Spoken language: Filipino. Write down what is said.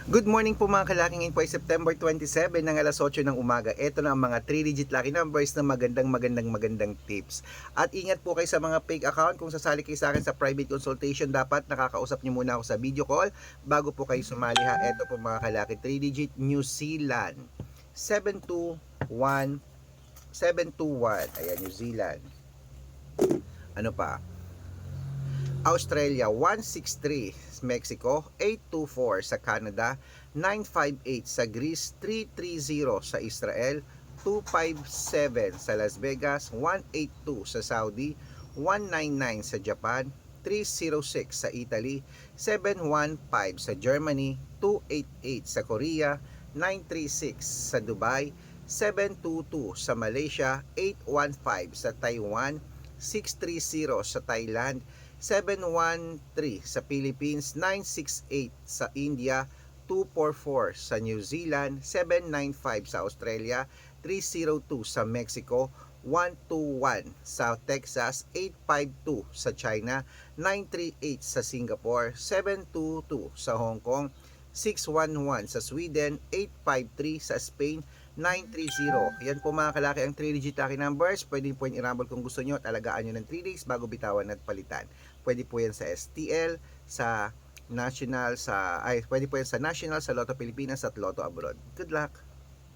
Good morning po mga kalaki, ngayon po ay September 27 ng alas 8 ng umaga. Ito na ang mga 3-digit lucky numbers na magandang tips. At ingat po kayo sa mga fake account. Kung sasali kayo sa akin sa private consultation, dapat nakakausap nyo muna ako sa video call bago po kayo sumali ha. Ito po mga kalaki, 3-digit New Zealand 721 721. Ayan, New Zealand. Ano pa? Australia 163, Mexico 824, sa Canada 958, sa Greece 330, sa Israel 257, sa Las Vegas 182, sa Saudi 199, sa Japan 306, sa Italy 715, sa Germany 288, sa Korea 936, sa Dubai 722, sa Malaysia 815, sa Taiwan 630, sa Thailand 713, sa Philippines 968, sa India 244, sa New Zealand 795, sa Australia 302, sa Mexico 121, sa Texas 852, sa China 938, sa Singapore 722, sa Hong Kong 611, sa Sweden 853, sa Spain 930. Yan po mga kalaki ang 3-digit lucky numbers. Pwede po yung i-rumble kung gusto nyo at alagaan nyo ng 3 days bago bitawan at palitan. Pwede po yan sa STL, sa National, pwede po yan sa National, sa Lotto Pilipinas at Lotto Abroad. Good luck!